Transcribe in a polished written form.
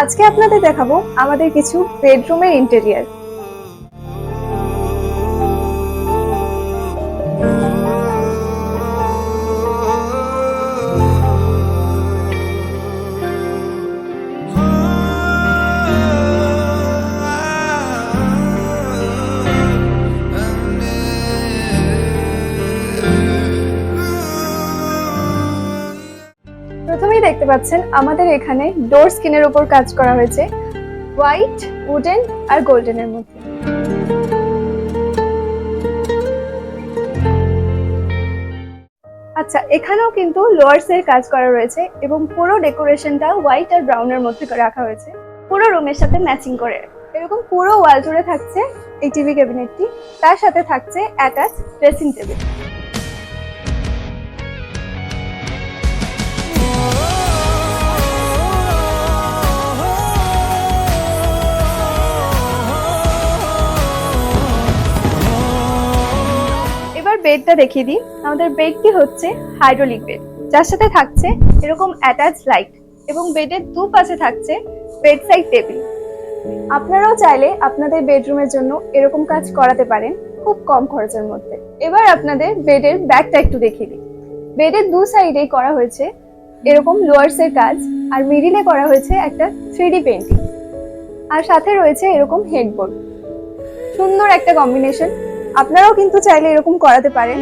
আজকে আপনাদের দেখাবো আমাদের কিছু বেডরুমের ইন্টেরিয়ার। প্রথমেই দেখতে পাচ্ছেন আমাদের এখানে ডোর স্কিনের উপর কাজ করা হয়েছে হোয়াইট, উডেন আর গোল্ডেনের মধ্যে। আচ্ছা, এখানেও কিন্তু লোয়ার্স এর কাজ করা রয়েছে এবং পুরো ডেকোরেশনটা হোয়াইট আর ব্রাউনের মধ্যে রাখা হয়েছে পুরো রুমের সাথে ম্যাচিং করে। এরকম পুরো ওয়াল জুড়ে থাকছে এই টিভি ক্যাবিনেটটি, তার সাথে থাকছে অ্যাটাচ ড্রেসিং টেবিল। বেডটা দেখিয়ে দিই। আমাদের বেডটি হচ্ছে হাইড্রোলিক বেড, যার সাথে থাকছে এরকম অ্যাটাচ লাইট এবং বেডের দুপাশে থাকছে বেড সাইড টেবিল। আপনারাও চাইলে আপনাদের বেডরুমের জন্য এরকম কাজ করাতে পারেন খুব কম খরচের মধ্যে। এবার আপনাদের বেডের ব্যাকটা একটু দেখিয়ে দিই। বেডের দু সাইডেই করা হয়েছে এরকম লোয়ার্স এর কাজ, আর মিডিলে করা হয়েছে একটা 3D পেইন্টিং, আর সাথে রয়েছে এরকম হেডবোর্ড। সুন্দর একটা কম্বিনেশন। আপনারাও কিন্তু চাইলে এরকম করাতে পারেন।